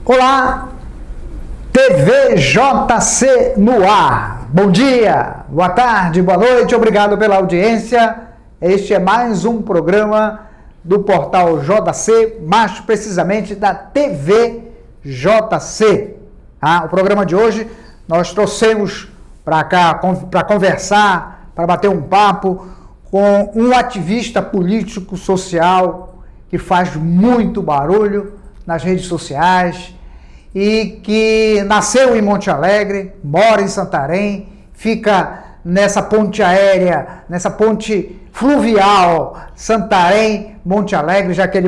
Olá, TVJC no ar. Bom dia, boa tarde, boa noite, obrigado pela audiência. Este é mais um programa do portal JC, mais precisamente da TVJC. O programa de hoje nós trouxemos para cá para conversar, para bater um papo com um ativista político social que faz muito barulho nas redes sociais e que nasceu em Monte Alegre, mora em Santarém, fica nessa ponte aérea, nessa ponte fluvial Santarém-Monte Alegre, já que ele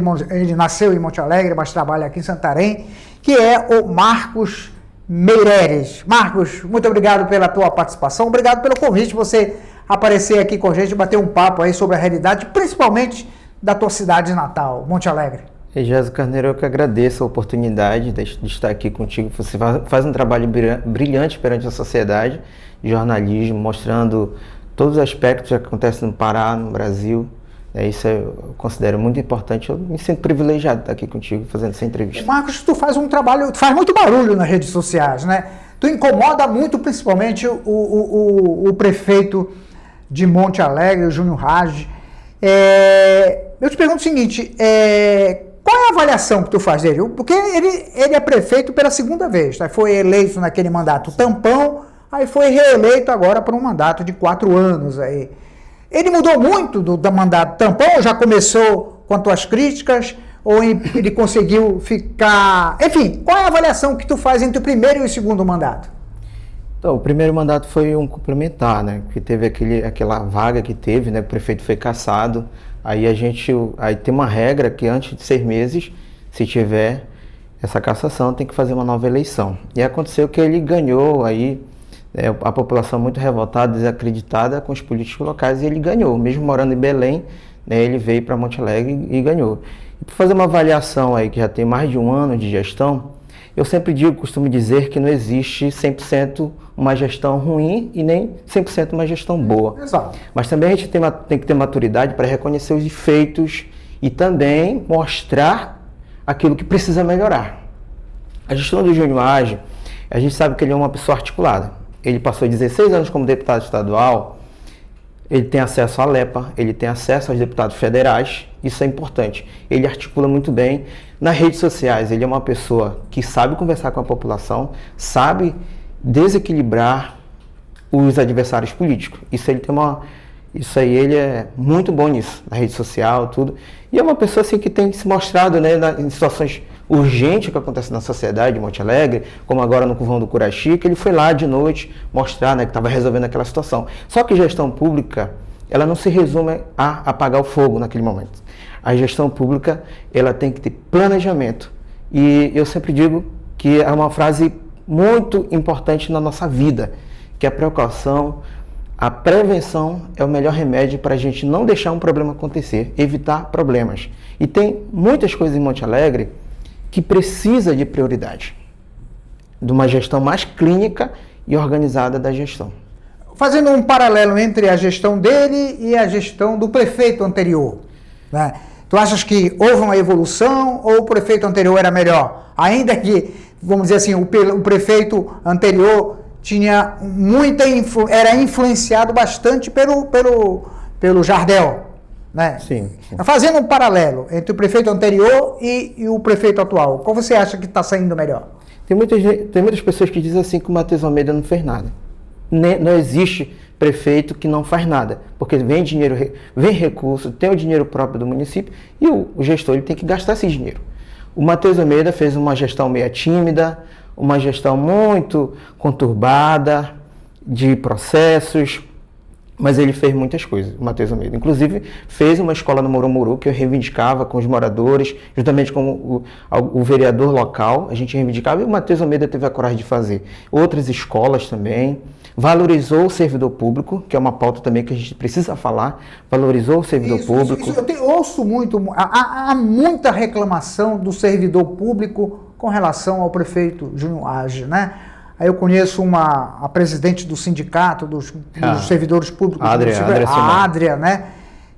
nasceu em Monte Alegre, mas trabalha aqui em Santarém, que é o Marcos Meireles. Marcos, muito obrigado pela tua participação, obrigado pelo convite, você aparecer aqui com a gente, bater um papo aí sobre a realidade, principalmente da tua cidade natal, Monte Alegre. Jéssica Carneiro, eu que agradeço a oportunidade de estar aqui contigo. Você faz um trabalho brilhante perante a sociedade, de jornalismo, mostrando todos os aspectos que acontecem no Pará, no Brasil. Isso eu considero muito importante. Eu me sinto privilegiado de estar aqui contigo, fazendo essa entrevista. Marcos, tu faz um trabalho, tu faz muito barulho nas redes sociais, né? Tu incomoda muito, principalmente, o prefeito de Monte Alegre, o Júnior Raj. Eu te pergunto o seguinte, qual é a avaliação que tu faz dele? Porque ele é prefeito pela segunda vez, tá? Foi eleito naquele mandato tampão, aí foi reeleito agora por um mandato de 4 anos. Aí. Ele mudou muito do mandato tampão, ou já começou com as tuas críticas, ou ele conseguiu ficar... Enfim, qual é a avaliação que tu faz entre o primeiro e o segundo mandato? Então, o primeiro mandato foi um complementar, né? Que teve aquela vaga que teve, né? O prefeito foi cassado. Aí tem uma regra que antes de 6 meses, se tiver essa cassação, tem que fazer uma nova eleição. E aconteceu que ele ganhou aí, a população muito revoltada, desacreditada com os políticos locais, e ele ganhou. Mesmo morando em Belém, né, ele veio para Monte Alegre e ganhou. E para fazer uma avaliação aí, que já tem mais de 1 ano de gestão, eu sempre costumo dizer que não existe 100% uma gestão ruim e nem 100% uma gestão boa. Exato. Mas também a gente tem que ter maturidade para reconhecer os defeitos e também mostrar aquilo que precisa melhorar. A gestão do Júnior Raj, a gente sabe que ele é uma pessoa articulada. Ele passou 16 anos como deputado estadual, ele tem acesso à LEPA, ele tem acesso aos deputados federais, isso é importante. Ele articula muito bem. Nas redes sociais, ele é uma pessoa que sabe conversar com a população, sabe desequilibrar os adversários políticos. Isso aí ele é muito bom nisso, na rede social, tudo. E é uma pessoa assim, que tem se mostrado, né, em situações urgentes que acontecem na sociedade de Monte Alegre, como agora no Curvão do Curaxi, que ele foi lá de noite mostrar, né, que estava resolvendo aquela situação. Só que gestão pública, ela não se resume a apagar o fogo naquele momento. A gestão pública, ela tem que ter planejamento. E eu sempre digo que é uma frase muito importante na nossa vida, que a precaução, a prevenção é o melhor remédio para a gente não deixar um problema acontecer, evitar problemas. E tem muitas coisas em Monte Alegre que precisa de prioridade, de uma gestão mais clínica e organizada da gestão. Fazendo um paralelo entre a gestão dele e a gestão do prefeito anterior, né? Tu achas que houve uma evolução ou o prefeito anterior era melhor? Ainda que, vamos dizer assim, o prefeito anterior tinha era influenciado bastante pelo Jardel, né? Sim. Fazendo um paralelo entre o prefeito anterior e o prefeito atual, qual você acha que está saindo melhor? Tem muitas pessoas que dizem assim que o Matheus Almeida não fez nada. Não existe prefeito que não faz nada, porque vem dinheiro, vem recurso, tem o dinheiro próprio do município e o gestor ele tem que gastar esse dinheiro. O Matheus Almeida fez uma gestão meio tímida, uma gestão muito conturbada de processos, mas ele fez muitas coisas, o Matheus Almeida. Inclusive, fez uma escola no Morumuru, que eu reivindicava com os moradores, juntamente com o vereador local, a gente reivindicava, e o Matheus Almeida teve a coragem de fazer. Outras escolas também. Valorizou o servidor público, que é uma pauta também que a gente precisa falar, valorizou o servidor público. Eu ouço muito, há muita reclamação do servidor público com relação ao prefeito Júnior Raj, né? Aí eu conheço a presidente do sindicato dos servidores públicos, a Adria, né?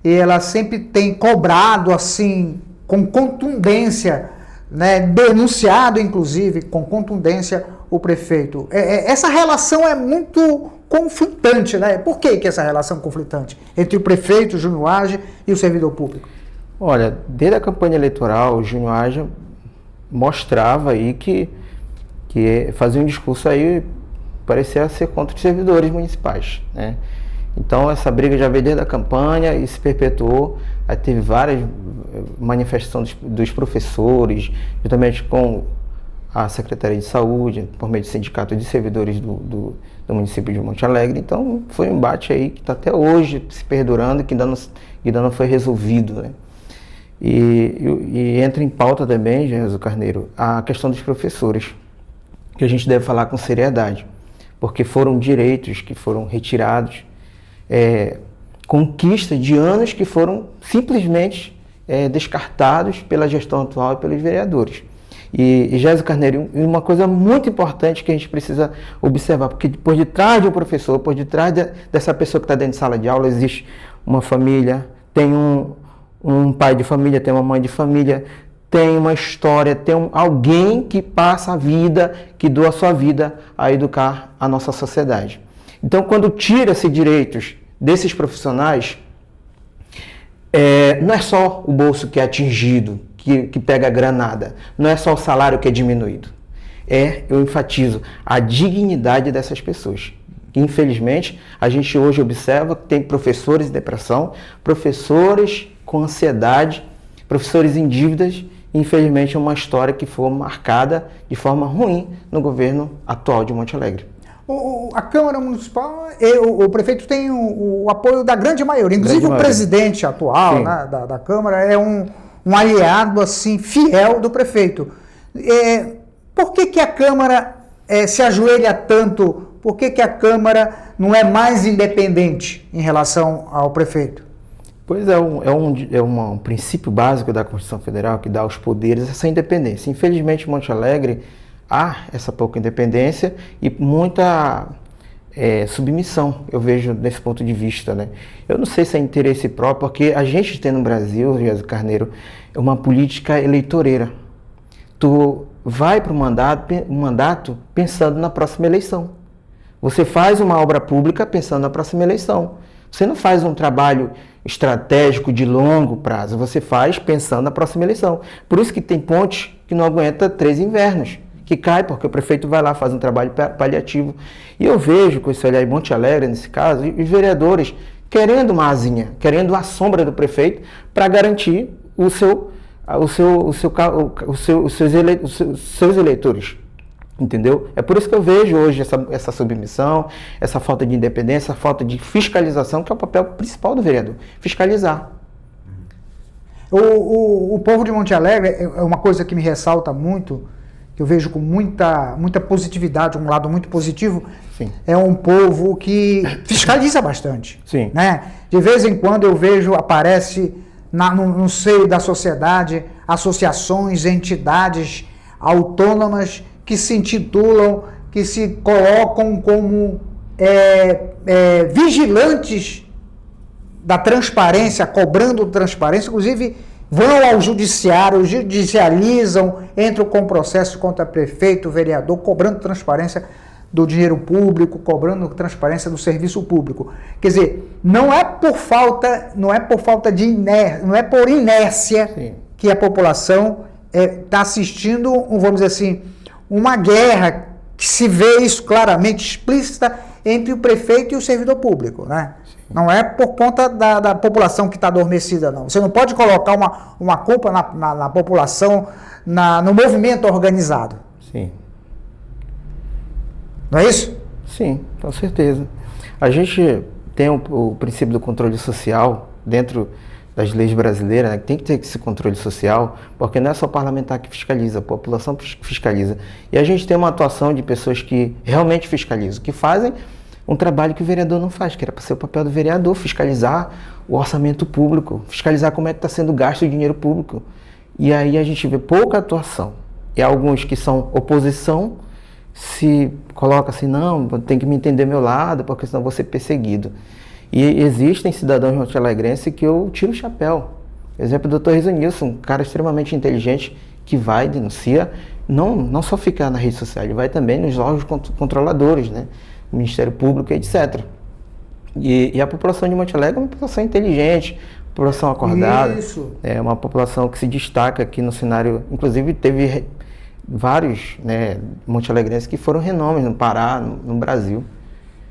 E ela sempre tem cobrado, assim, com contundência né, denunciado, inclusive, com contundência o prefeito. Essa relação é muito conflitante, né? Por que essa relação conflitante entre o prefeito Júnior Hagi e o servidor público? Olha, desde a campanha eleitoral, o Júnior Hagi mostrava aí que fazia um discurso aí, parecia ser contra os servidores municipais, né? Então essa briga já veio desde a campanha e se perpetuou. Aí teve várias manifestações dos professores, juntamente com a Secretaria de Saúde, por meio do Sindicato de Servidores do município de Monte Alegre. Então foi um embate aí que está até hoje se perdurando e que ainda não foi resolvido, né? E entra em pauta também, Jesus Carneiro, a questão dos professores, que a gente deve falar com seriedade, porque foram direitos que foram retirados, conquista de anos que foram simplesmente descartados pela gestão atual e pelos vereadores. E Jesus Carneiro, uma coisa muito importante que a gente precisa observar, porque por detrás de um professor, por detrás dessa pessoa que está dentro de sala de aula, existe uma família, tem um pai de família, tem uma mãe de família, tem uma história, tem alguém que passa a vida, que doa a sua vida a educar a nossa sociedade. Então, quando tira-se direitos desses profissionais, não é só o bolso que é atingido, que pega a granada, não é só o salário que é diminuído. Eu enfatizo, a dignidade dessas pessoas. Infelizmente, a gente hoje observa que tem professores em depressão, professores com ansiedade, professores em dívidas. Infelizmente, é uma história que foi marcada de forma ruim no governo atual de Monte Alegre. A Câmara Municipal, o prefeito tem o apoio da grande maioria, inclusive o presidente atual, né, da Câmara é um aliado assim, fiel do prefeito. Por que a Câmara se ajoelha tanto? Por que a Câmara não é mais independente em relação ao prefeito? Pois é um princípio básico da Constituição Federal que dá aos poderes essa independência. Infelizmente, em Monte Alegre, há essa pouca independência e muita submissão, eu vejo desse ponto de vista, né? Eu não sei se é interesse próprio, porque a gente tem no Brasil, Jesus Carneiro, uma política eleitoreira. Tu vai para o mandato pensando na próxima eleição. Você faz uma obra pública pensando na próxima eleição. Você não faz um trabalho estratégico de longo prazo, você faz pensando na próxima eleição. Por isso que tem pontes que não aguenta 3 invernos, que cai porque o prefeito vai lá, faz um trabalho paliativo. E eu vejo, com esse olhar em Monte Alegre, nesse caso, os vereadores querendo uma asinha, querendo a sombra do prefeito para garantir os seus eleitores. Entendeu? É por isso que eu vejo hoje essa submissão, essa falta de independência, essa falta de fiscalização, que é o papel principal do vereador, fiscalizar. O povo de Monte Alegre é uma coisa que me ressalta muito, que eu vejo com muita positividade, um lado muito positivo. Sim. É um povo que fiscaliza bastante. Sim. Né? De vez em quando eu vejo, aparece no seio da sociedade, associações, entidades autônomas que se intitulam, que se colocam como vigilantes da transparência, cobrando transparência, inclusive vão ao judiciário, judicializam, entram com processo contra prefeito, vereador, cobrando transparência do dinheiro público, cobrando transparência do serviço público. Quer dizer, não é por falta de inércia, não é por inércia. Sim. Que a população está assistindo, vamos dizer assim, uma guerra que se vê isso claramente explícita entre o prefeito e o servidor público, né? Sim. Não é por conta da população que está adormecida, não. Você não pode colocar uma culpa na população, no movimento organizado. Sim. Não é isso? Sim, com certeza. A gente tem o princípio do controle social dentro das leis brasileiras, né? Tem que ter esse controle social, porque não é só o parlamentar que fiscaliza, a população fiscaliza. E a gente tem uma atuação de pessoas que realmente fiscalizam, que fazem um trabalho que o vereador não faz, que era para ser o papel do vereador, fiscalizar o orçamento público, fiscalizar como é que está sendo gasto o dinheiro público. E aí a gente vê pouca atuação. E alguns que são oposição se colocam assim, não, tem que me entender meu lado, porque senão vou ser perseguido. E existem cidadãos monte-alegrenses que eu tiro o chapéu. Exemplo do Dr. Rizonilson, um cara extremamente inteligente, que vai, denuncia, não só fica na rede social, ele vai também nos órgãos controladores, né? Ministério Público, etc. E a população de Monte Alegre é uma população inteligente, população acordada. Isso. É uma população que se destaca aqui no cenário. Inclusive, teve vários, né, monte-alegrenses que foram renomes no Pará, no Brasil.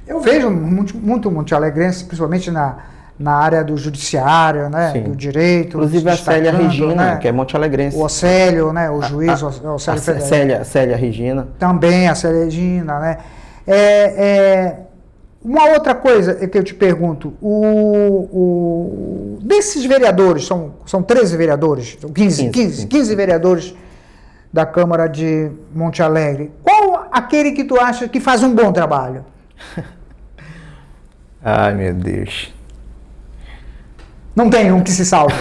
Eu vejo muito monte-alegrense, principalmente na área do judiciário, né, Sim. do direito. Inclusive a Célia Regina, né, que é monte-alegrense. O Océlio, né, o juiz Océlio Federer. Célia Regina. Também a Célia Regina, né. Uma outra coisa que eu te pergunto, desses vereadores, são 13 vereadores, 15 vereadores da Câmara de Monte Alegre, qual aquele que tu acha que faz um bom trabalho? Ai, meu Deus. Não tem um que se salve.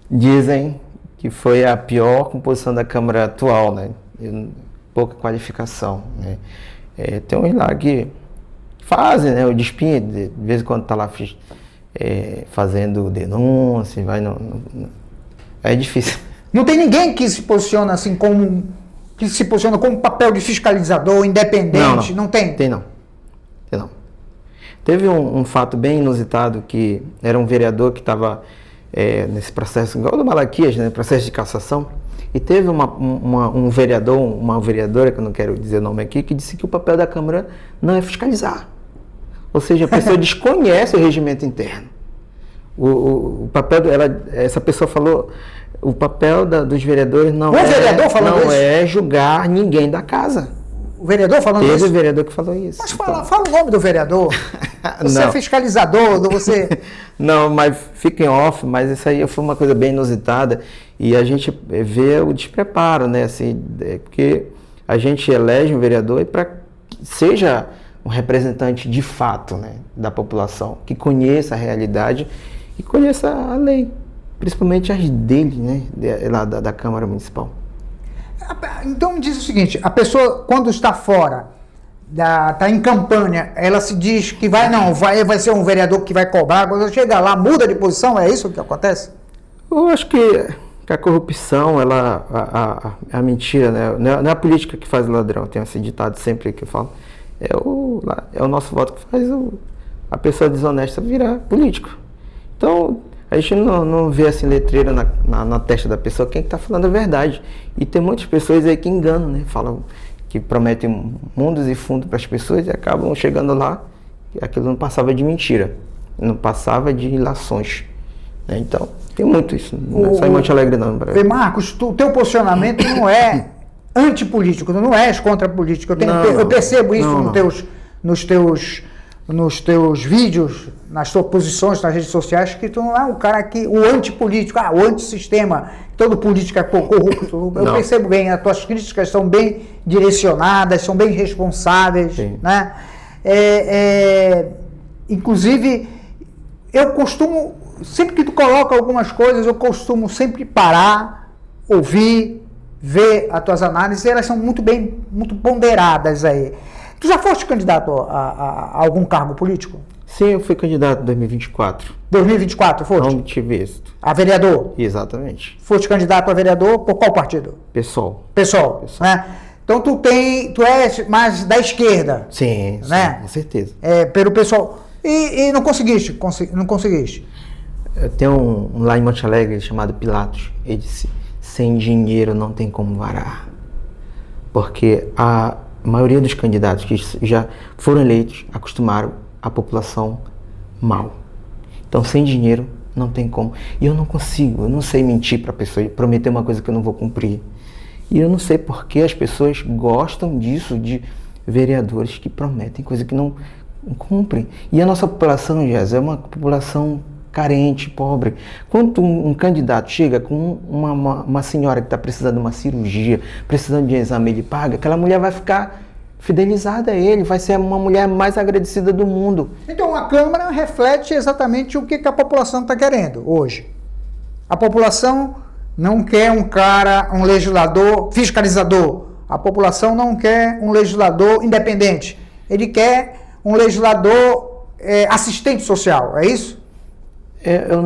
Dizem que foi a pior composição da Câmara atual, né? Pouca qualificação, né? Tem uns lá que fazem, né? O Despinha, de vez em quando tá lá fazendo denúncia, é difícil. Não tem ninguém que se posiciona assim como papel de fiscalizador independente? Não tem? Tem não. Teve um fato bem inusitado, que era um vereador que estava nesse processo, igual do Malaquias, né, processo de cassação, e teve um vereador, uma vereadora, que eu não quero dizer o nome aqui, que disse que o papel da Câmara não é fiscalizar. Ou seja, a pessoa desconhece o regimento interno. O papel essa pessoa falou, o papel dos vereadores não é julgar ninguém da casa. O vereador falando isso? Teve o vereador que falou isso. Mas fala o nome do vereador. Você é fiscalizador, você... Não, mas fica em off, mas isso aí foi uma coisa bem inusitada, e a gente vê o despreparo, né, assim, porque a gente elege um vereador para que seja um representante de fato, né, da população, que conheça a realidade e conheça a lei, principalmente as dele, né, lá da Câmara Municipal. Então diz o seguinte, a pessoa quando está fora, está em campanha, ela se diz que vai ser um vereador que vai cobrar, quando chega lá, muda de posição, é isso que acontece? Eu acho que a corrupção, a mentira, né? Não é a política que faz o ladrão, tem esse ditado sempre que eu falo, é o nosso voto que faz a pessoa desonesta virar político. Então, a gente não vê assim letreira na testa da pessoa quem está falando a verdade. E tem muitas pessoas aí que enganam, né? Falam que prometem mundos e fundos para as pessoas e acabam chegando lá e aquilo não passava de mentira, não passava de ilações. Né? Então, tem muito isso. Não é só em Monte Alegre, não. Marcos, o teu posicionamento não é antipolítico, não és contra a política. Eu percebo isso nos teus vídeos, nas tuas posições nas redes sociais, que tu não é um cara o antipolítico, o antissistema, todo político é corrupto. Eu percebo bem, as tuas críticas são bem direcionadas, são bem responsáveis, né? Inclusive, eu costumo, sempre que tu coloca algumas coisas, eu costumo sempre parar, ouvir, ver as tuas análises, e elas são muito ponderadas aí. Tu já foste candidato a algum cargo político? Sim, eu fui candidato em 2024. 2024 foste? Não tive êxito. A vereador? Exatamente. Foste candidato a vereador por qual partido? PSOL. Né? Então tu és mais da esquerda. Sim, né? Com certeza. Pelo PSOL. E não conseguiste? Não conseguiste? Eu tenho lá em Monte Alegre chamado Pilatos. Ele disse, sem dinheiro não tem como varar. Porque a maioria dos candidatos que já foram eleitos acostumaram a população mal. Então, sem dinheiro, não tem como. E eu não sei mentir para a pessoa, prometer uma coisa que eu não vou cumprir. E eu não sei por que as pessoas gostam disso, de vereadores que prometem coisa que não cumprem. E a nossa população, Jéssica, é uma população carente, pobre. Quando um candidato chega com uma senhora que está precisando de uma cirurgia, precisando de um exame, ele paga, aquela mulher vai ficar fidelizada a ele, vai ser uma mulher mais agradecida do mundo. Então a Câmara reflete exatamente o que a população está querendo hoje. A população não quer um legislador fiscalizador. A população não quer um legislador independente. Ele quer um legislador assistente social, é isso? Eu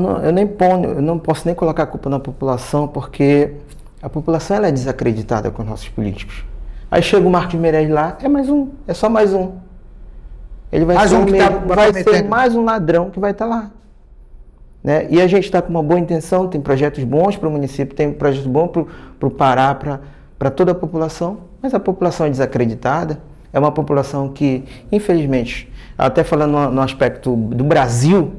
não posso nem colocar a culpa na população, porque a população ela é desacreditada com os nossos políticos. Aí chega o Marcos Meirelles lá, é só mais um. Ele vai ser mais um ladrão que vai estar lá. Né? E a gente está com uma boa intenção, tem projetos bons para o município, tem projetos bons para o Pará, para toda a população, mas a população é desacreditada, é uma população que, infelizmente, até falando no aspecto do Brasil,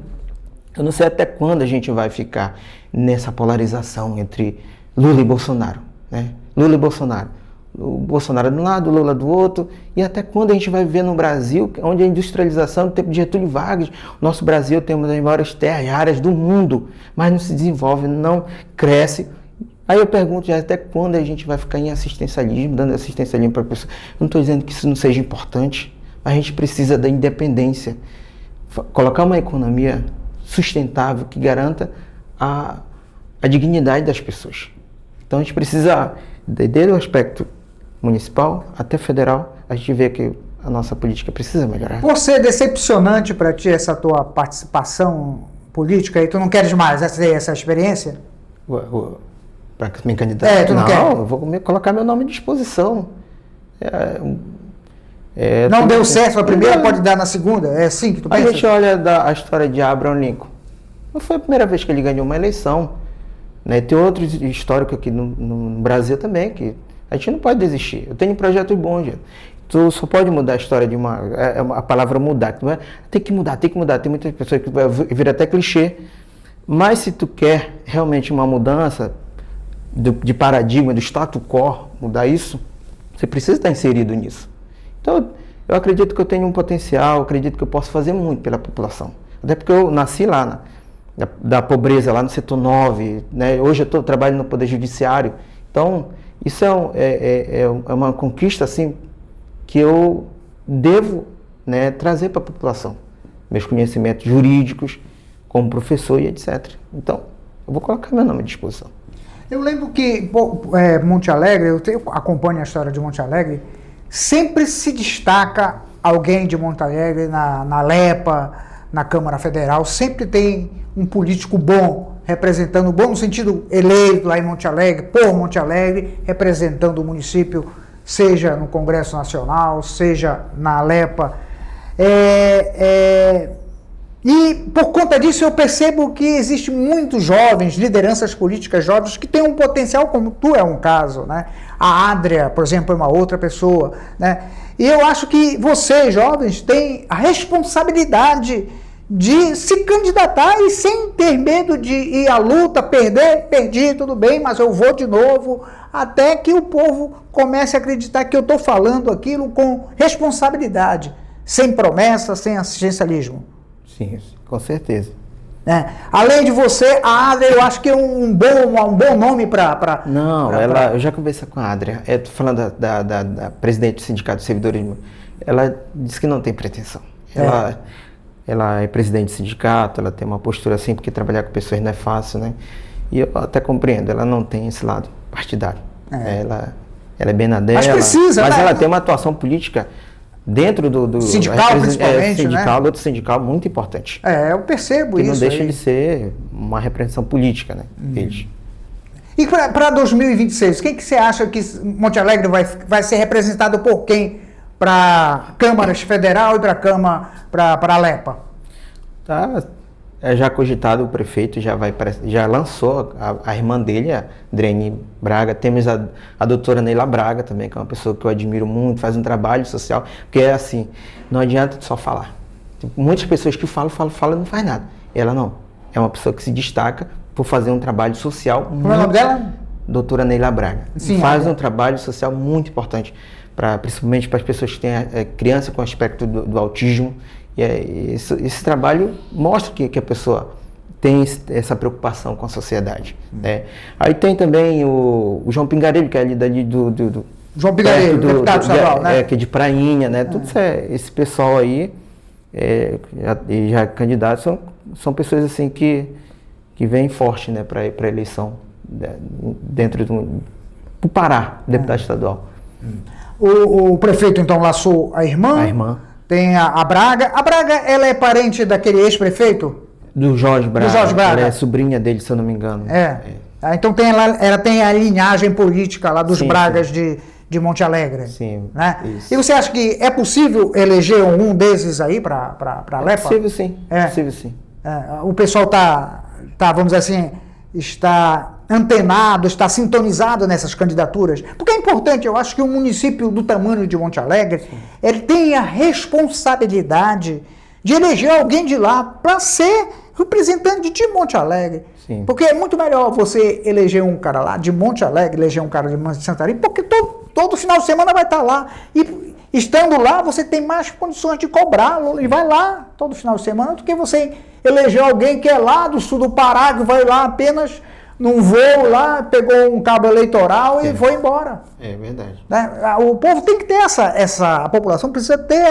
eu não sei até quando a gente vai ficar nessa polarização entre Lula e Bolsonaro. Né? Lula e Bolsonaro. O Bolsonaro de um lado, o Lula do outro, e até quando a gente vai viver no Brasil, onde a industrialização, no tempo de Getúlio Vargas, o nosso Brasil tem uma das maiores terras áreas do mundo, mas não se desenvolve, não cresce. Aí eu pergunto já até quando a gente vai ficar em assistencialismo, dando assistencialismo para a pessoa. Eu não estou dizendo que isso não seja importante, mas a gente precisa da independência, colocar uma economia sustentável que garanta a dignidade das pessoas. Então a gente precisa, desde o aspecto municipal até federal, a gente vê que a nossa política precisa melhorar. Por ser decepcionante para ti essa tua participação política e tu não queres mais essa experiência? Para me candidatar? Tu não quer? Eu vou colocar meu nome à disposição. Não deu certo a primeira, pode dar na segunda? É assim que tu pensa? A gente olha a história de Abraham Lincoln. Não foi a primeira vez que ele ganhou uma eleição. Né? Tem outros históricos aqui no Brasil também, que a gente não pode desistir. Eu tenho projetos bons, já. Tu só pode mudar a história de a palavra mudar. Não é? Tem que mudar. Tem muitas pessoas que vai vir até clichê. Mas se tu quer realmente uma mudança de paradigma, do status quo, mudar isso, você precisa estar inserido nisso. Então, eu acredito que eu tenho um potencial, acredito que eu posso fazer muito pela população. Até porque eu nasci lá, da pobreza, lá no setor 9, né? Hoje eu trabalho no Poder Judiciário. Então, isso é uma conquista assim, que eu devo, né, trazer para a população. Meus conhecimentos jurídicos, como professor e etc. Então, eu vou colocar meu nome à disposição. Eu lembro que Monte Alegre, eu acompanho a história de Monte Alegre, sempre se destaca alguém de Monte Alegre na LEPA, na Câmara Federal, sempre tem um político bom, representando, bom no sentido eleito lá em Monte Alegre, por Monte Alegre, representando o município, seja no Congresso Nacional, seja na LEPA. E por conta disso eu percebo que existem muitos jovens, lideranças políticas jovens, que têm um potencial, como tu é um caso, né? A Adria, por exemplo, é uma outra pessoa, né? E eu acho que vocês, jovens, têm a responsabilidade de se candidatar e sem ter medo de ir à luta, perdi, tudo bem, mas eu vou de novo, até que o povo comece a acreditar que eu estou falando aquilo com responsabilidade, sem promessa, sem assistencialismo. Sim, com certeza. Além de você, a Adria, eu acho que é um bom nome para... Não, eu já conversei com a Adria. Estou falando da presidente do Sindicato de Servidores. Ela disse que não tem pretensão. Ela é presidente do sindicato, ela tem uma postura assim, porque trabalhar com pessoas não é fácil, né? E eu até compreendo, ela não tem esse lado partidário. Ela é bem na dela. Mas precisa, mas né? ela tem uma atuação política dentro do sindical, principalmente, né? Outro sindical muito importante. Eu percebo que isso. Que não deixa de ser uma representação política, né? Deles. E para 2026, quem que você acha que Monte Alegre vai ser representado por quem? Para câmaras federal e para a LEPA? Tá, já cogitado, o prefeito já lançou a irmã dele, a Drene Braga. Temos a doutora Neila Braga também, que é uma pessoa que eu admiro muito, faz um trabalho social, porque é assim, não adianta só falar. Tem muitas pessoas que falam e não faz nada. Ela não, é uma pessoa que se destaca por fazer um trabalho social. Como é o nome dela? Doutora Neila Braga. Sim, faz um trabalho social muito importante, principalmente para as pessoas que têm criança com aspecto do autismo. E esse trabalho mostra que a pessoa tem essa preocupação com a sociedade. Né? Aí tem também o João Pingarelho, que é ali dali João Pingarelho, deputado estadual, né? Que é de Prainha, né? Tudo esse pessoal aí, já candidatos, são pessoas assim que vêm forte, né, para a eleição dentro do Pará, deputado estadual. O prefeito, então, laçou a irmã? A irmã. Tem a Braga. A Braga, ela é parente daquele ex-prefeito? Do Jorge Braga. Do Jorge Braga. Ela é sobrinha dele, se eu não me engano. Então ela tem a linhagem política lá dos Bragas de Monte Alegre. Sim. Né? E você acha que é possível eleger um desses aí para Lepa? É possível sim. Possível sim. O pessoal tá, vamos dizer assim, está antenado, está sintonizado nessas candidaturas. Porque é importante, eu acho que um município do tamanho de Monte Alegre, ele tem a responsabilidade de eleger alguém de lá para ser representante de Monte Alegre. Sim. Porque é muito melhor você eleger um cara lá de Monte Alegre, eleger um cara de Santarém, porque todo final de semana vai estar lá. E estando lá, você tem mais condições de cobrá-lo e vai lá todo final de semana do que você eleger alguém que é lá do sul do Pará, que vai lá apenas num voo lá, pegou um cabo eleitoral e foi embora. É verdade. Né? O povo tem que ter a população precisa ter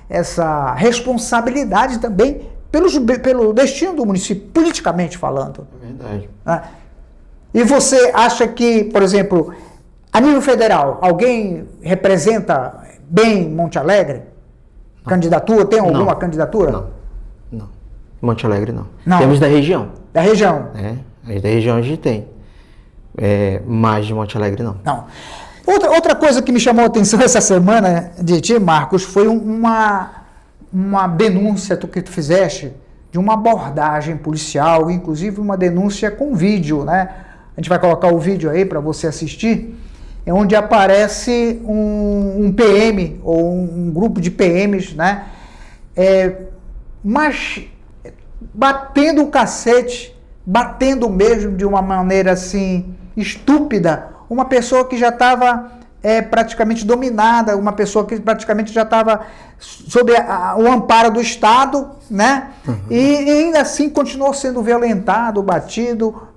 essa responsabilidade também pelo destino do município, politicamente falando. É verdade. Né? E você acha que, por exemplo, a nível federal, alguém representa bem Monte Alegre? Não. Candidatura? Tem alguma candidatura? Não. Monte Alegre não. Temos da região. Da região? Da região a gente tem. Mas de Monte Alegre não. Não. Outra coisa que me chamou a atenção essa semana de ti, Marcos, foi uma denúncia que tu fizeste de uma abordagem policial, inclusive uma denúncia com vídeo, né? A gente vai colocar o vídeo aí para você assistir, onde aparece um PM ou um grupo de PMs, né? Mas batendo o cacete, batendo mesmo de uma maneira assim estúpida, uma pessoa que já estava praticamente dominada, uma pessoa que praticamente já estava sob o amparo do Estado, né? Uhum. E ainda assim continuou sendo violentado, batido,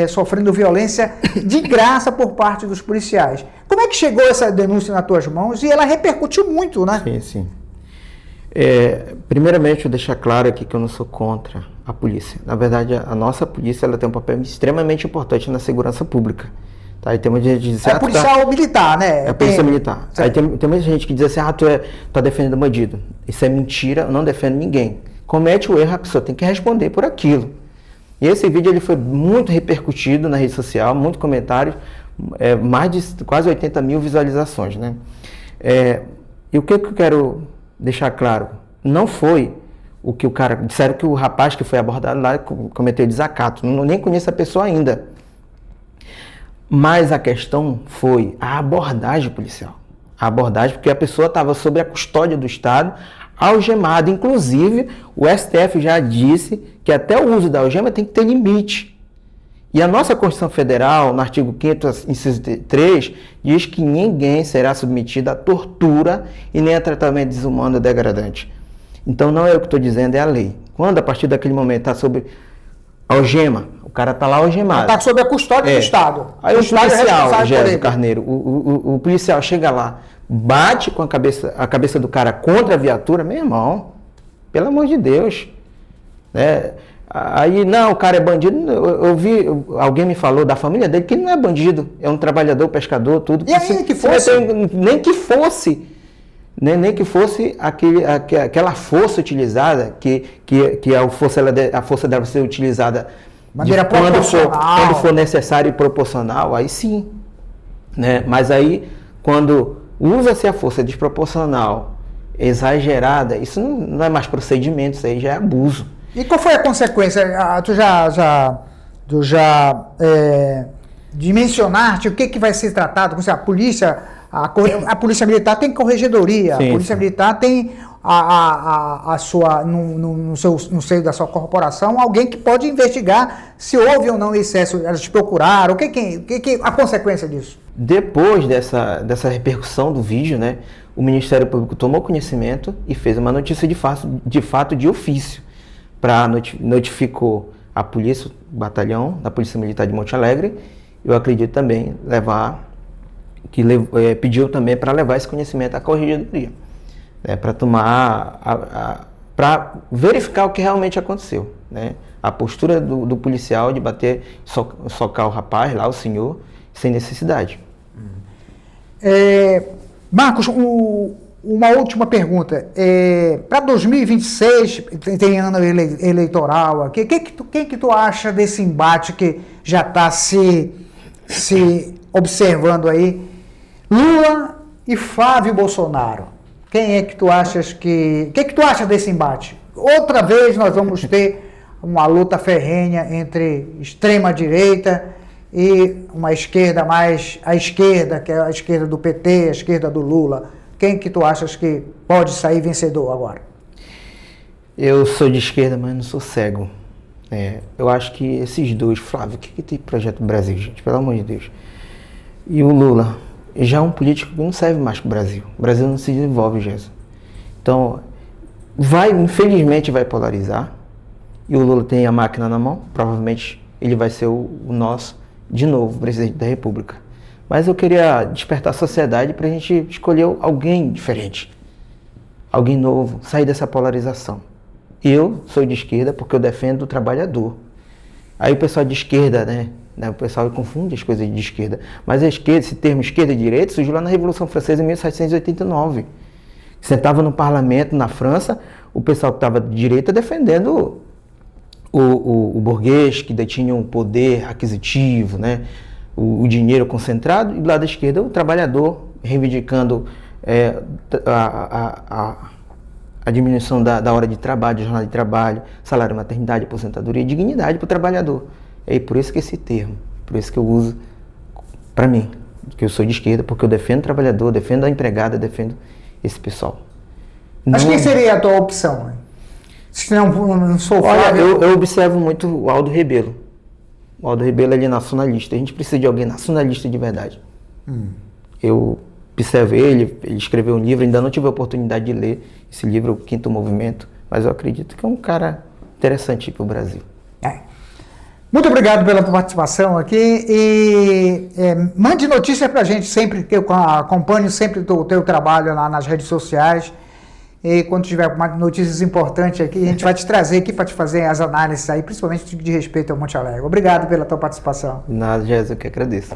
sofrendo violência de graça por parte dos policiais. Como é que chegou essa denúncia nas tuas mãos? E ela repercutiu muito, né? Sim. Primeiramente, eu deixar claro aqui que eu não sou contra a polícia. Na verdade, a nossa polícia ela tem um papel extremamente importante na segurança pública. Tá? E tem muita gente que diz assim, policial militar, né? É a polícia militar. Aí tem muita gente que diz assim, tu tá defendendo bandido. Isso é mentira, eu não defendo ninguém. Comete o erro, a pessoa tem que responder por aquilo. E esse vídeo ele foi muito repercutido na rede social, muitos comentários, mais de quase 80 mil visualizações, né? E o que eu quero deixar claro? Não foi o que o cara... Disseram que o rapaz que foi abordado lá cometeu desacato. Nem conheço a pessoa ainda. Mas a questão foi a abordagem policial. A abordagem, porque a pessoa estava sob a custódia do Estado, algemada. Inclusive, o STF já disse que até o uso da algema tem que ter limite. E a nossa Constituição Federal, no artigo 5º, inciso 3, diz que ninguém será submetido a tortura e nem a tratamento desumano ou degradante. Então, não é eu que estou dizendo, é a lei. Quando, a partir daquele momento, está sob algema, o cara está lá algemado. Está sob a custódia do Estado. Aí o policial, Gésio Carneiro, o policial chega lá, bate com a cabeça do cara contra a viatura, meu irmão, pelo amor de Deus. Aí, não, o cara é bandido. Eu vi, alguém me falou da família dele que ele não é bandido, é um trabalhador, pescador, tudo. E aí, que fosse? Nem que fosse aquela força utilizada, que a força deve ser utilizada quando for necessário e proporcional, aí sim. Né? Mas aí, quando usa-se a força desproporcional, exagerada, isso não é mais procedimento, isso aí já é abuso. E qual foi a consequência? Tu já dimensionaste o que vai ser tratado? A polícia militar tem corregedoria, sim, a polícia militar tem a sua, no seio da sua corporação, alguém que pode investigar se houve ou não excesso, elas te procuraram, a consequência disso? Depois dessa repercussão do vídeo, né, o Ministério Público tomou conhecimento e fez uma notícia de fato de ofício, notificou a polícia, o batalhão da Polícia Militar de Monte Alegre, eu acredito também pediu também para levar esse conhecimento à corregedoria, né, para verificar o que realmente aconteceu, né, a postura do policial de bater, socar o rapaz lá, o senhor, sem necessidade. Marcos, uma última pergunta. Para 2026, tem ano eleitoral aqui, quem que tu acha desse embate que já está se observando aí? Lula e Flávio Bolsonaro. Quem é que tu achas que... O que tu acha desse embate? Outra vez nós vamos ter uma luta ferrenha entre extrema-direita e uma esquerda mais... a esquerda, que é a esquerda do PT, a esquerda do Lula. Quem que tu achas que pode sair vencedor agora? Eu sou de esquerda, mas não sou cego. Eu acho que esses dois... Flávio, o que tem Projeto Brasil, gente? Pelo amor de Deus. E o Lula... já é um político que não serve mais para o Brasil. O Brasil não se desenvolve, Jesus. Então, infelizmente vai polarizar. E o Lula tem a máquina na mão. Provavelmente ele vai ser o nosso, de novo, presidente da República. Mas eu queria despertar a sociedade para a gente escolher alguém diferente. Alguém novo, sair dessa polarização. Eu sou de esquerda porque eu defendo o trabalhador. Aí o pessoal de esquerda, o pessoal confunde as coisas de esquerda. Mas a esquerda, esse termo esquerda e direita surgiu lá na Revolução Francesa em 1789. Sentava no parlamento na França, o pessoal que estava de direita defendendo o burguês, que detinha um poder aquisitivo, o dinheiro concentrado, e do lado da esquerda o trabalhador, reivindicando a diminuição da hora de trabalho, de jornada de trabalho, salário, maternidade, aposentadoria e dignidade para o trabalhador. É por isso que esse termo, por isso que eu uso para mim, que eu sou de esquerda, porque eu defendo o trabalhador, defendo a empregada, defendo esse pessoal. Mas quem seria a tua opção? Se não sou Flávio... Olha, eu observo muito o Aldo Rebelo. O Aldo Rebelo ele é nacionalista. A gente precisa de alguém nacionalista de verdade. Eu observo ele escreveu um livro, ainda não tive a oportunidade de ler esse livro, O Quinto Movimento, mas eu acredito que é um cara interessante para o Brasil. Muito obrigado pela tua participação aqui e mande notícia para a gente sempre, que eu acompanho sempre o teu trabalho lá nas redes sociais, e quando tiver notícias importantes aqui, a gente vai te trazer aqui para te fazer as análises aí, principalmente de respeito ao Monte Alegre. Obrigado pela tua participação. Nada, Jesus, eu que agradeço.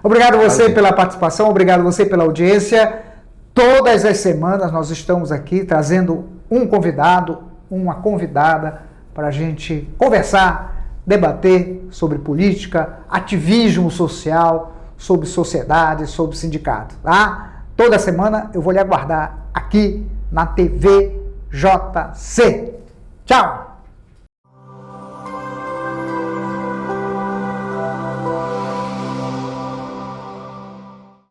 Obrigado você pela participação, obrigado você pela audiência. Todas as semanas nós estamos aqui trazendo um convidado, uma convidada, para a gente conversar, debater sobre política, ativismo social, sobre sociedade, sobre sindicato, tá? Toda semana eu vou lhe aguardar aqui na TV JC. Tchau!